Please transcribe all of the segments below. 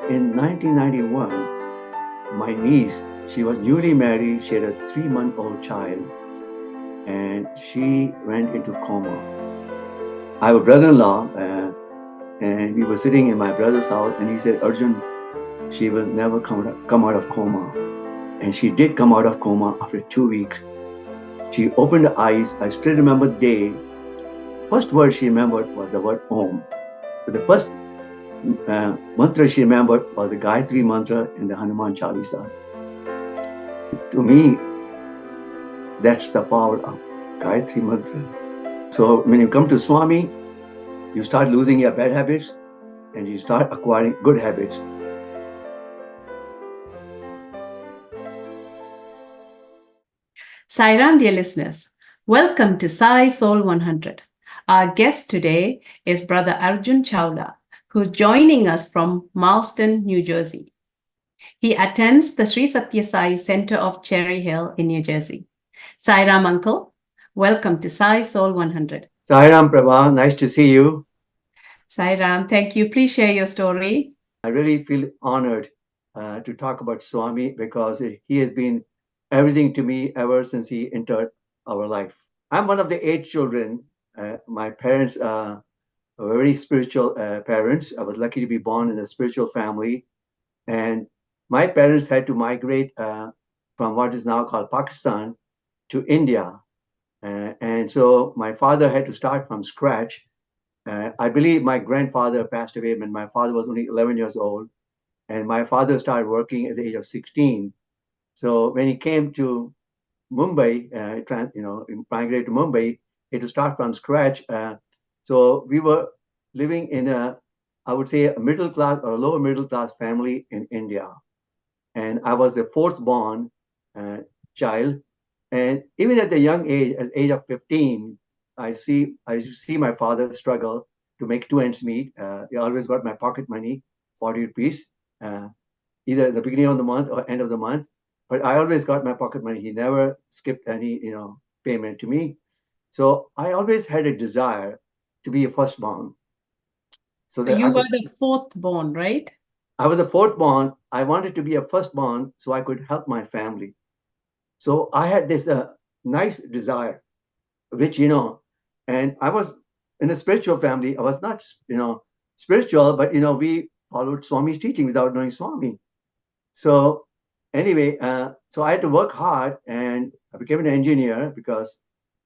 In 1991, my niece, she was newly married, she had a 3-month-old child, and she went into coma. I have a brother-in-law, and we were sitting in my brother's house, and he said, Arjun, she will never come out of coma. And she did come out of coma after 2 weeks. She opened her eyes. I still remember the day. First word she remembered was the word Om. So the first mantra she remembered was the Gayatri Mantra in the Hanuman Chalisa. To me, that's the power of Gayatri Mantra. So when you come to Swami, you start losing your bad habits and you start acquiring good habits. Sairam, dear listeners, welcome to Sai Soul 100. Our guest today is Brother Arjun Chawla, who's joining us from Marston, New Jersey. He attends the Sri Satya Sai Center of Cherry Hill in New Jersey. Sairam, uncle, welcome to Sai Soul 100. Sairam Prabha, nice to see you. Sairam, thank you. Please share your story. I really feel honored to talk about Swami because he has been everything to me ever since he entered our life. I'm one of the 8 children. My parents were very spiritual parents. I was lucky to be born in a spiritual family. And my parents had to migrate from what is now called Pakistan to India. And so my father had to start from scratch. I believe my grandfather passed away when my father was only 11 years old. And my father started working at the age of 16. So when he came to Mumbai, migrated to Mumbai, he had to start from scratch. So we were living in I would say, a middle class or lower middle class family in India. And I was the fourth born uh, child. And even at the young age, at the age of 15, I see my father struggle to make 2 ends meet. He always got my pocket money, 40 rupees, uh, either at the beginning of the month or end of the month. But I always got my pocket money. He never skipped any, payment to me. So I always had a desire to be a firstborn, so So that you were the fourth born, right? I was a fourth born. I wanted to be a firstborn so I could help my family. So I had this nice desire, which, and I was in a spiritual family. I was not, spiritual, but, we followed Swami's teaching without knowing Swami. So anyway, so I had to work hard and I became an engineer because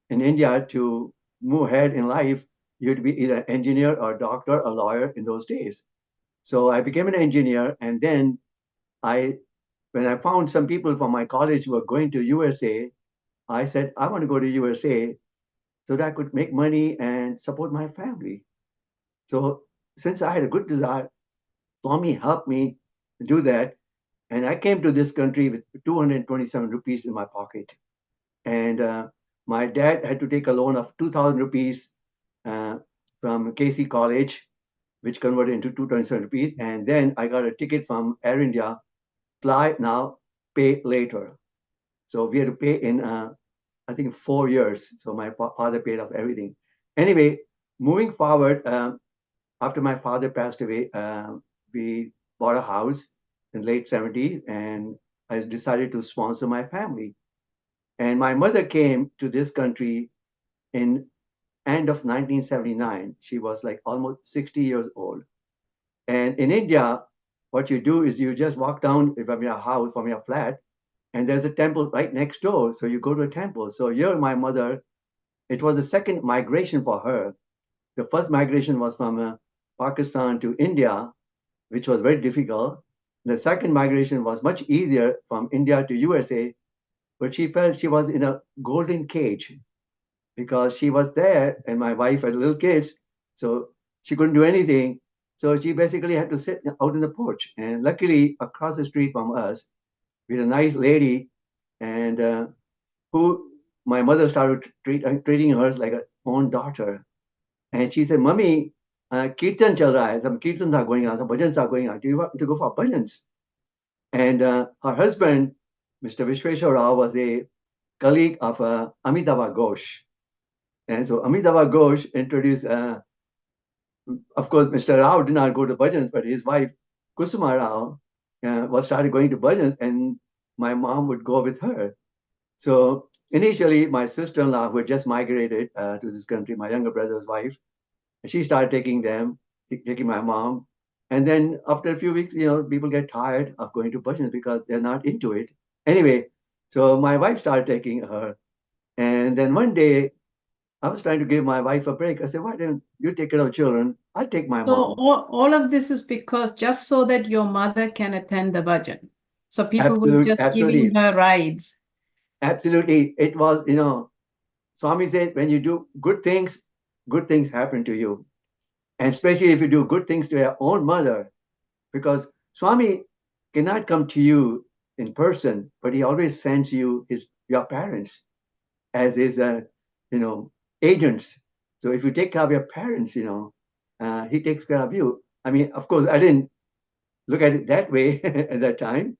in India, to move ahead in life, you had to be either an engineer or a doctor or lawyer in those days. So I became an engineer, and then I, when I found some people from my college who were going to USA, I said, I want to go to USA so that I could make money and support my family. So since I had a good desire, Swami helped me do that. And I came to this country with 227 rupees in my pocket. And my dad had to take a loan of 2,000 rupees uh, from KC College, which converted into 227 rupees. And then I got a ticket from Air India, fly now, pay later. So we had to pay in, I think, 4 years. So my father paid off everything. Anyway, moving forward, after my father passed away, we bought a house in late 70s, and I decided to sponsor my family. And my mother came to this country in end of 1979. She was like almost 60 years old. And in India, what you do is you just walk down from your house, from your flat, and there's a temple right next door. So you go to a temple. So here, my mother, it was the second migration for her. The first migration was from Pakistan to India, which was very difficult. The second migration was much easier from India to USA, but she felt she was in a golden cage because she was there and my wife had little kids, so she couldn't do anything. So she basically had to sit out in the porch. And luckily, across the street from us, we had a nice lady, and who my mother started treating her like her own daughter. And she said, Mummy, kirtan chal raha hai. Some kirtans are going on, some bhajans are going on. Do you want to go for bhajans? And her husband, Mr. Vishweshwar Rao, was a colleague of Amitabh Ghosh. And so Amitabh Ghosh introduced, of course, Mr. Rao did not go to bhajans, but his wife, Kusuma Rao was started going to bhajans, and my mom would go with her. So initially, my sister-in-law, who had just migrated to this country, my younger brother's wife, she started taking them, taking my mom. And then after a few weeks, people get tired of going to bhajans because they're not into it. Anyway, so my wife started taking her. And then one day, I was trying to give my wife a break. I said, why don't you take care of children? I'll take my So mom. all of this is because just so that your mother can attend the bhajan. So people were just giving Absolutely. her rides. Absolutely. It was, Swami said, when you do good things happen to you. And especially if you do good things to your own mother, because Swami cannot come to you in person, but he always sends you your parents as his, you know, agents. So if you take care of your parents, he takes care of you. I mean, of course, I didn't look at it that way at that time.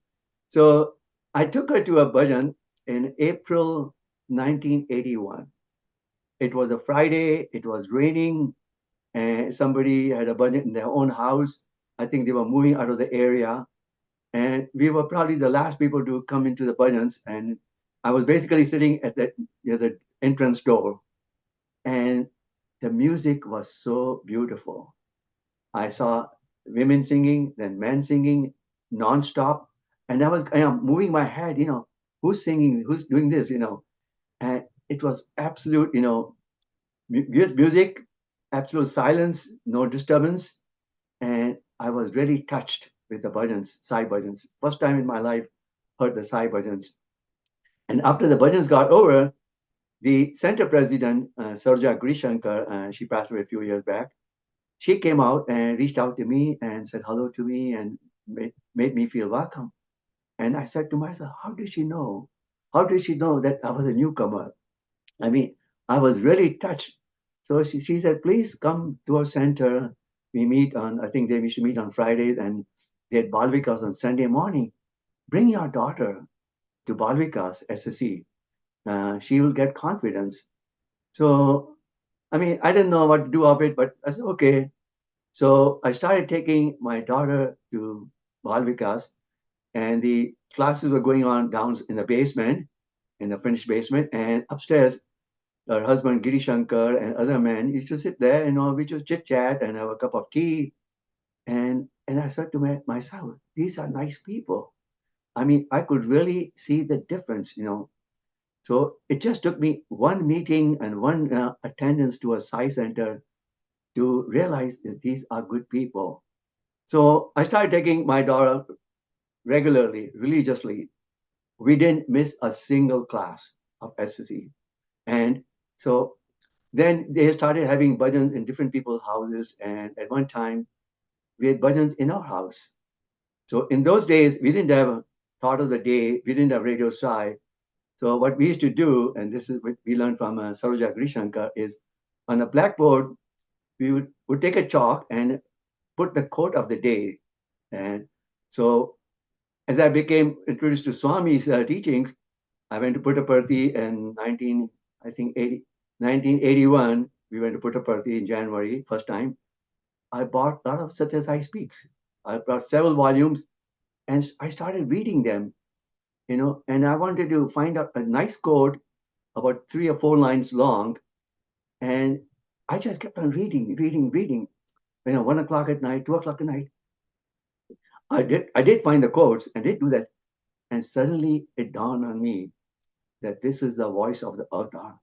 So I took her to a bhajan in April 1981. It was a Friday, it was raining, and somebody had a bhajan in their own house. I think they were moving out of the area. And we were probably the last people to come into the bhajans. And I was basically sitting at the entrance door. And the music was so beautiful. I saw women singing, then men singing nonstop. And I was moving my head, who's singing, who's doing this, And it was absolute, music, absolute silence, no disturbance. And I was really touched with the bhajans, Sai bhajans. First time in my life, heard the Sai bhajans. And after the bhajans got over, the center president, Sarja Grishankar, she passed away a few years back. She came out and reached out to me and said hello to me and made me feel welcome. And I said to myself, how did she know? How did she know that I was a newcomer? I mean, I was really touched. So she said, please come to our center. We meet on, I think they used to meet on Fridays and they had Balvikas on Sunday morning. Bring your daughter to Balvikas SSC. She will get confidence. So, I mean, I didn't know what to do of it, but I said, okay. So I started taking my daughter to Balvikas, and the classes were going on down in the basement, in the finished basement, and upstairs her husband Giri Shankar and other men used to sit there, we just chit chat and have a cup of tea. And I said to myself, these are nice people. I mean, I could really see the difference. So it just took me one meeting and one attendance to a Sai Center to realize that these are good people. So I started taking my daughter regularly, religiously. We didn't miss a single class of SSE. And so then they started having bhajans in different people's houses. And at one time, we had bhajans in our house. So in those days, we didn't have a thought of the day. We didn't have Radio Sai. So what we used to do, and this is what we learned from Saroja Grishankar, is on a blackboard, we would take a chalk and put the quote of the day. And so as I became introduced to Swami's teachings, I went to Puttaparthi in I think 1981. We went to Puttaparthi in January, first time. I bought a lot of Satya Sai Speaks. I bought several volumes and I started reading them, and I wanted to find out a nice quote about 3 or 4 lines long. And I just kept on reading, reading, reading. 1 o'clock at night, 2 o'clock at night. I did find the quotes and did do that. And suddenly it dawned on me that this is the voice of the avatar.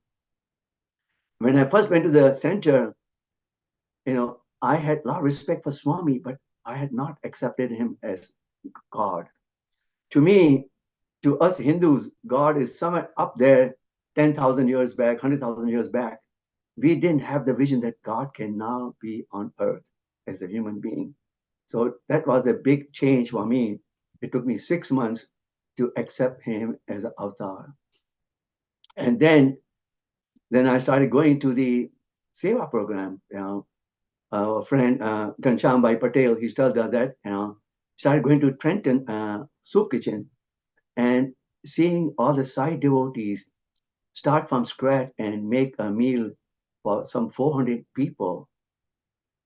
When I first went to the center, I had a lot of respect for Swami, but I had not accepted him as God. To me, to us Hindus, God is somewhere up there, 10,000 years back, 100,000 years back. We didn't have the vision that God can now be on earth as a human being. So that was a big change for me. It took me 6 months to accept him as an avatar. And then I started going to the Seva program. Our friend Ghanshyam Bhai Patel, he still does that. Started going to Trenton Soup Kitchen and seeing all the Sai devotees start from scratch and make a meal for some 400 people.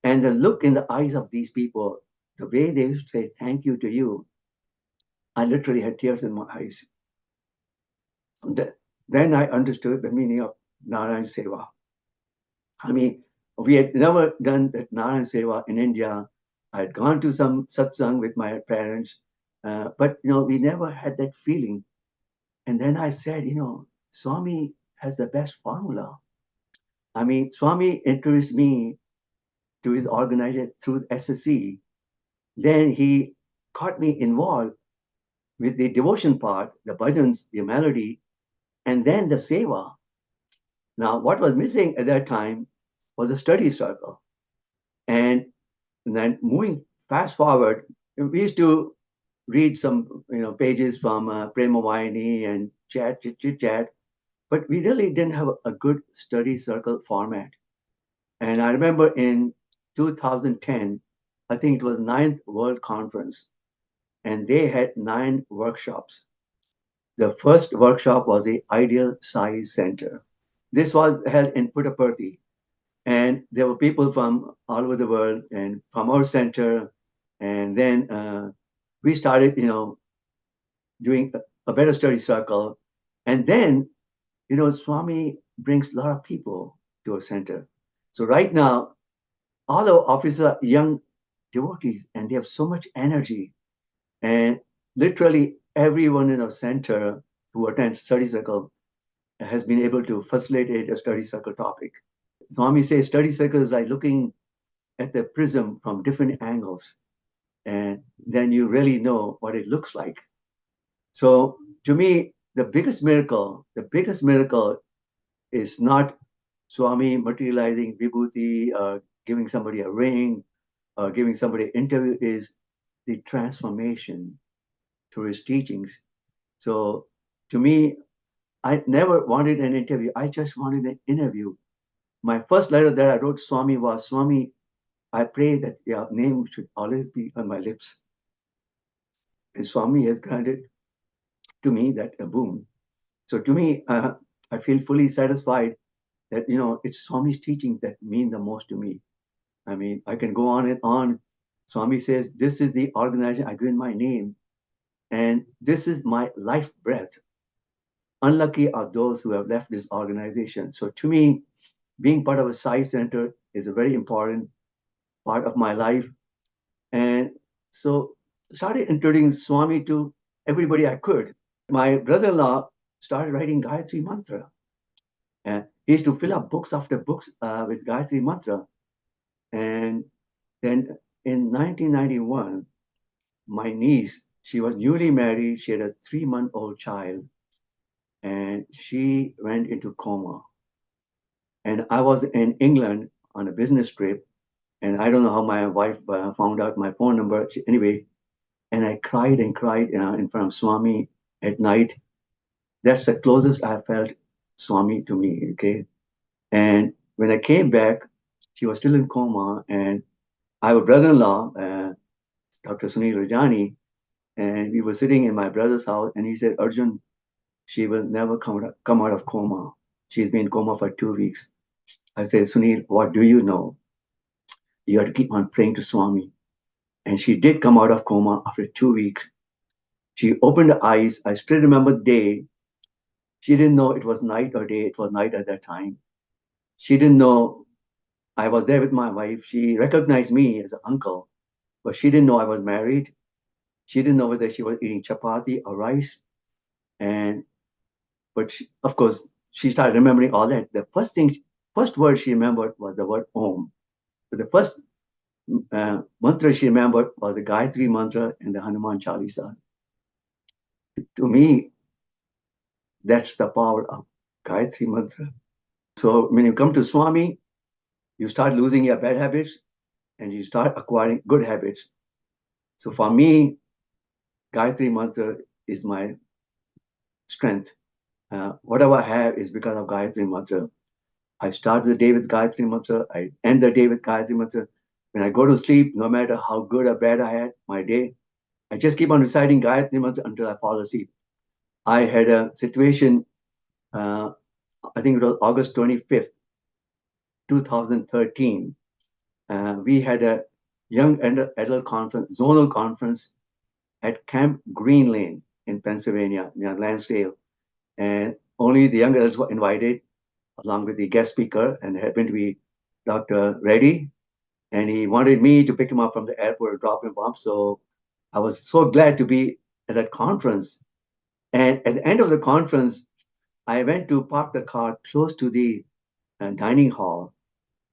And the look in the eyes of these people, the way they used to say thank you to you, I literally had tears in my eyes. Then I understood the meaning of Narayan Seva. I mean, we had never done that Narayan Seva in India. I had gone to some satsang with my parents, but we never had that feeling. And then I said, Swami has the best formula. I mean, Swami introduced me to his organization through SSC. Then he got me involved with the devotion part, the bhajans, the melody, and then the seva. Now, what was missing at that time was a study circle. And then moving fast forward, we used to read some pages from Prema Vayani and chit chat, but we really didn't have a good study circle format. And I remember in 2010, I think it was Ninth World Conference, and they had 9 workshops. The first workshop was the Ideal Sai Center. This was held in Puttaparthi, and there were people from all over the world and from our center. And then we started, doing a better study circle. And then, Swami brings a lot of people to our center. So right now, all our officers are young devotees, and they have so much energy. And literally everyone in our center who attends study circle has been able to facilitate a study circle topic. Swami says study circle is like looking at the prism from different angles, and then you really know what it looks like. So to me, the biggest miracle is not Swami materializing vibhuti, giving somebody a ring, or giving somebody an interview, is the transformation through his teachings. So to me, I never wanted an interview. I just wanted an interview. My first letter that I wrote Swami was, Swami, I pray that your name should always be on my lips. And Swami has granted to me that a boon. So to me, I feel fully satisfied that, it's Swami's teaching that mean the most to me. I mean, I can go on and on. Swami says, this is the organization I give in my name, and this is my life breath. Unlucky are those who have left this organization. So to me, being part of a Sai Center is a very important part of my life. And so started introducing Swami to everybody I could. My brother-in-law started writing Gayatri Mantra. And he used to fill up books after books with Gayatri Mantra. And then in 1991, my niece, she was newly married. She had a 3-month-old child, and she went into coma. And I was in England on a business trip, and I don't know how my wife found out my phone number. Anyway, and I cried and cried in front of Swami at night. That's the closest I felt Swami to me, okay? And when I came back, she was still in coma, and I have a brother-in-law, Dr. Sunil Rajani, and we were sitting in my brother's house, and he said, Arjun, she will never come out of coma. She's been in coma for 2 weeks. I said, Sunil, what do you know? You have to keep on praying to Swami. And she did come out of coma after 2 weeks. She opened her eyes. I still remember the day. She didn't know it was night or day. It was night at that time. She didn't know I was there with my wife. She recognized me as an uncle, but she didn't know I was married. She didn't know whether she was eating chapati or rice. But of course, she started remembering all that. The first word she remembered was the word Om. So the first mantra she remembered was the Gayatri Mantra and the Hanuman Chalisa. To me, that's the power of Gayatri Mantra. So when you come to Swami, you start losing your bad habits and you start acquiring good habits. So for me, Gayatri Mantra is my strength. Whatever I have is because of Gayatri Mantra. I start the day with Gayatri Mantra. I end the day with Gayatri Mantra. When I go to sleep, no matter how good or bad I had my day, I just keep on reciting Gayatri Mantra until I fall asleep. I had a situation, I think it was August 25th, 2013. We had a young adult conference, zonal conference at Camp Green Lane in Pennsylvania, near Lansdale. And only the young adults were invited, along with the guest speaker, and it happened to be Dr. Reddy. And he wanted me to pick him up from the airport and drop him off. So I was so glad to be at that conference. And at the end of the conference, I went to park the car close to the dining hall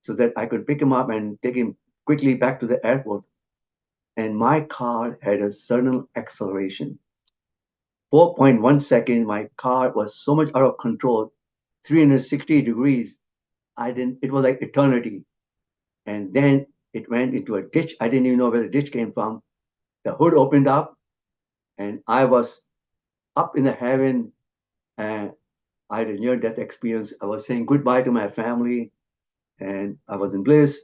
so that I could pick him up and take him quickly back to the airport. And my car had a sudden acceleration. 4.1 seconds, my car was so much out of control, 360 degrees. It was like eternity. And then it went into a ditch. I didn't even know where the ditch came from. The hood opened up and I was up in the heaven, and I had a near death experience. I was saying goodbye to my family and I was in bliss.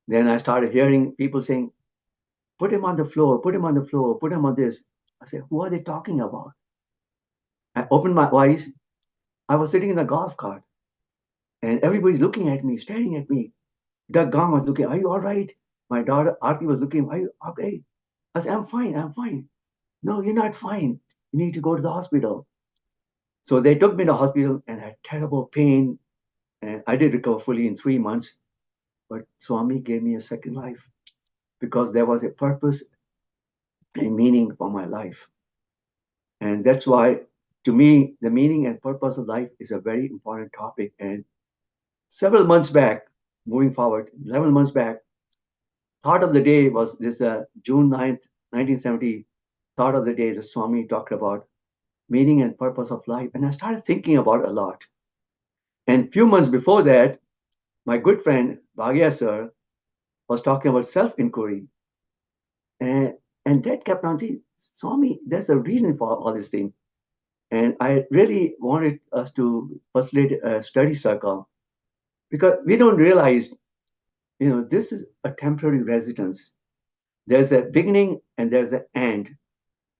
Then I started hearing people saying, put him on the floor, put him on the floor, put him on this. I said, who are they talking about? I opened my eyes. I was sitting in a golf cart and everybody's looking at me, staring at me. Doug Gong was looking, are you all right? My daughter Aarti was looking, are you okay? I said, I'm fine, I'm fine. No, you're not fine. You need to go to the hospital. So they took me to the hospital and had terrible pain. And I did recover fully in 3 months. But Swami gave me a second life because there was a purpose and meaning for my life. And that's why, to me, the meaning and purpose of life is a very important topic. And several months back, moving forward, 11 months back, thought of the day was this June 9th, 1970. Thought of the day, the Swami talked about meaning and purpose of life. And I started thinking about it a lot. And a few months before that, my good friend, Bhagya sir, was talking about self-inquiry. And, and that kept on saying, Swami, there's a reason for all this thing. And I really wanted us to facilitate a study circle because we don't realize, this is a temporary residence. There's a beginning and there's an end.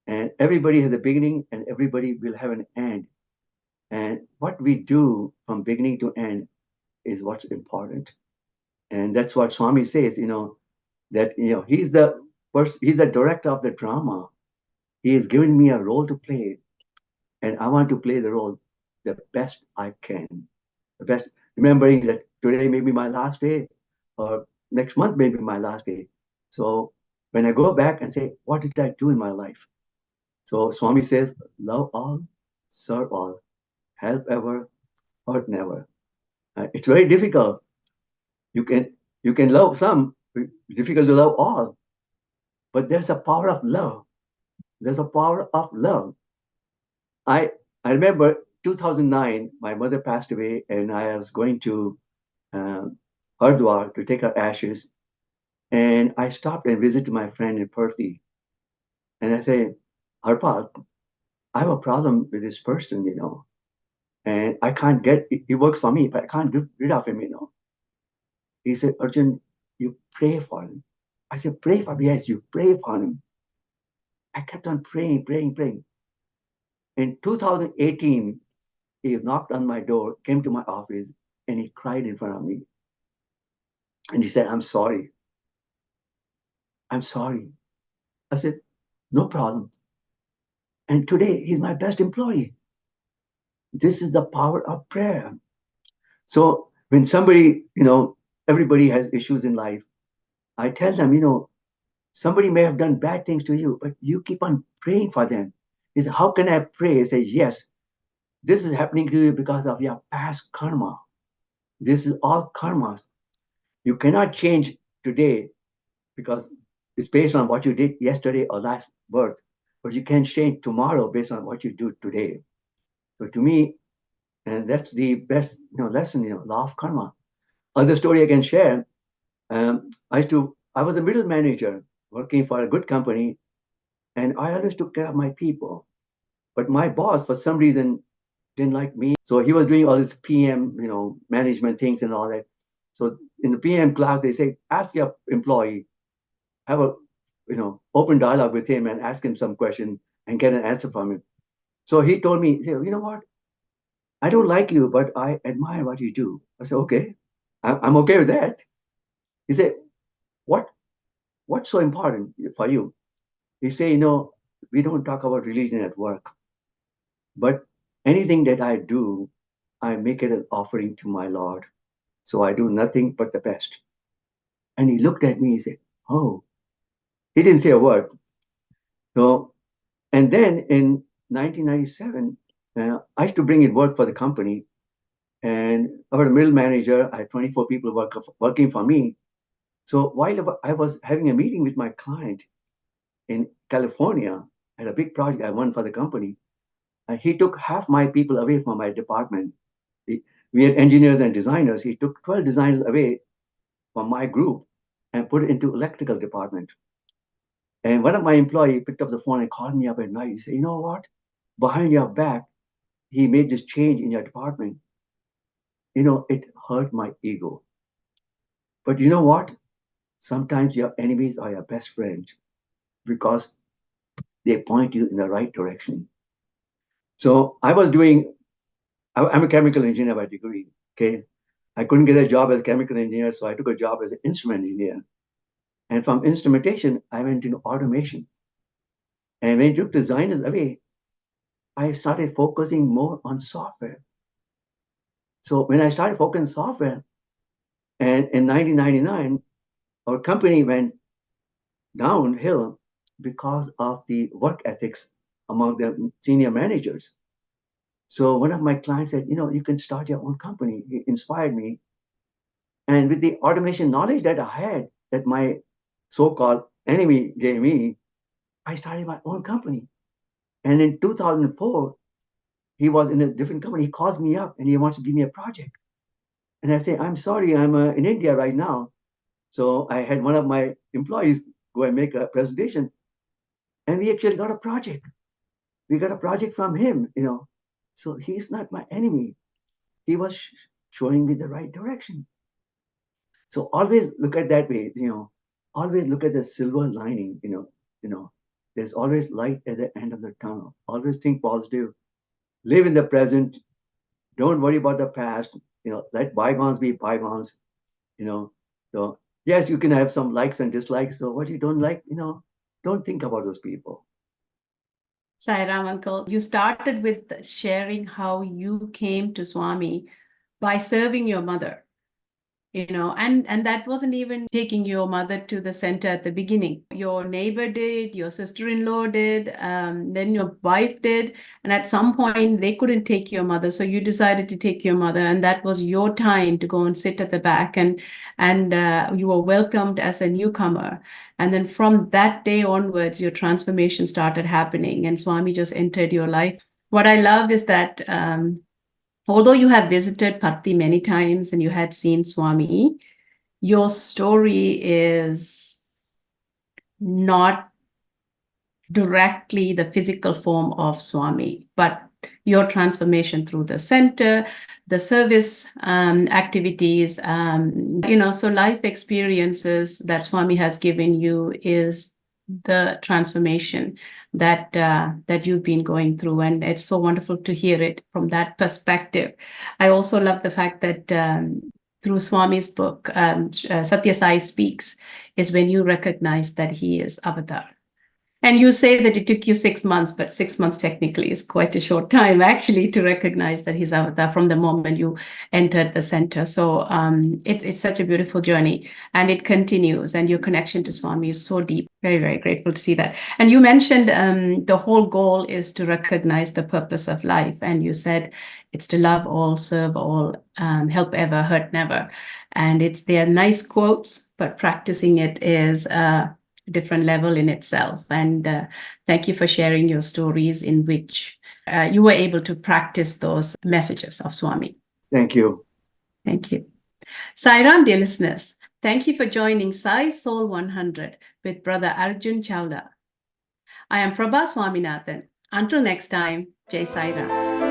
And everybody has a beginning and everybody will have an end. And what we do from beginning to end is what's important. And that's what Swami says, that, he's the director of the drama. He has given me a role to play. And I want to play the role the best I can. The best, remembering that today may be my last day, or next month may be my last day. So when I go back and say, what did I do in my life? So Swami says, love all, serve all, help ever, hurt never. It's very difficult. You can love some, difficult to love all, but there's a power of love. There's a power of love. I I remember 2009, my mother passed away, and I was going to um, Hardwar to take her ashes, and I stopped and visited my friend in Perthi, and I say, Harpal, I have a problem with this person, and I can't get. He works for me, but I can't get rid of him. He said, Arjun, you pray for him. I said, pray for him. Yes, you pray for him. I kept on praying, praying, praying. In 2018, he knocked on my door, came to my office, and he cried in front of me. And he said, I'm sorry. I'm sorry. I said, no problem. And today, he's my best employee. This is the power of prayer. So when somebody, everybody has issues in life, I tell them, somebody may have done bad things to you, but you keep on praying for them. He said, how can I pray? I say, yes, this is happening to you because of your past karma. This is all karmas. You cannot change today because it's based on what you did yesterday or last birth, but you can change tomorrow based on what you do today. So to me, and that's the best lesson, law of karma. Other story I can share. I was a middle manager working for a good company, and I always took care of my people. But my boss, for some reason, didn't like me. So he was doing all this PM, management things and all that. So in the PM class, they say, ask your employee, have a, open dialogue with him and ask him some question and get an answer from him. So he told me, he said, you know what? I don't like you, but I admire what you do. I said, okay, I'm okay with that. He said, what what's so important for you? He say, we don't talk about religion at work, but anything that I do, I make it an offering to my Lord. So I do nothing but the best. And he looked at me, he said, oh, he didn't say a word. So, and then in 1997, I used to bring in work for the company. And I was a middle manager. I had 24 people working for me. So while I was having a meeting with my client in California, I had a big project I won for the company. He took half my people away from my department. We had engineers and designers. He took 12 designers away from my group and put it into electrical department. And one of my employees picked up the phone and called me up at night. He said, you know what? Behind your back, he made this change in your department. It hurt my ego. But you know what? Sometimes your enemies are your best friends because they point you in the right direction. So I'm a chemical engineer by degree. Okay. I couldn't get a job as a chemical engineer, so I took a job as an instrument engineer. And from instrumentation, I went into automation. And when you took designers away, I started focusing more on software. So when I started focusing on software, and in 1999, our company went downhill because of the work ethics among the senior managers. So one of my clients said, you can start your own company. He inspired me. And with the automation knowledge that I had, that my so-called enemy gave me, I started my own company. And in 2004, he was in a different company. He calls me up and he wants to give me a project. And I say, I'm sorry, I'm in India right now. So I had one of my employees go and make a presentation. And we actually got a project. We got a project from him. So he's not my enemy. He was showing me the right direction. So always look at that way. Always look at the silver lining. There's always light at the end of the tunnel. Always think positive. Live in the present. Don't worry about the past. Let bygones be bygones. So yes, you can have some likes and dislikes. So what you don't like, don't think about those people. Sairam uncle, you started with sharing how you came to Swami by serving your mother. And that wasn't even taking your mother to the center at the beginning. Your neighbor did, your sister-in-law did, then your wife did, and at some point they couldn't take your mother, so you decided to take your mother, and that was your time to go and sit at the back, and you were welcomed as a newcomer. And then from that day onwards, your transformation started happening, and Swami just entered your life. What I love is that although you have visited Patti many times and you had seen Swami, your story is not directly the physical form of Swami, but your transformation through the center, the service activities, so life experiences that Swami has given you is the transformation that you've been going through, and it's so wonderful to hear it from that perspective. I also love the fact that through Swami's book, Satya Sai Speaks, is when you recognize that he is Avatar. And you say that it took you 6 months, but 6 months technically is quite a short time actually to recognize that he's Avatar from the moment you entered the center. So it's such a beautiful journey, and it continues, and your connection to Swami is so deep. Very, very grateful to see that. And you mentioned the whole goal is to recognize the purpose of life. And you said it's to love all, serve all, help ever, hurt never. And they are nice quotes, but practicing it is different level in itself. And thank you for sharing your stories in which you were able to practice those messages of Swami. Thank you. Thank you. Sairam, dear listeners, thank you for joining Sai Soul 100 with Brother Arjun Chawla. I am Prabha Swaminathan. Until next time, Jai Sairam.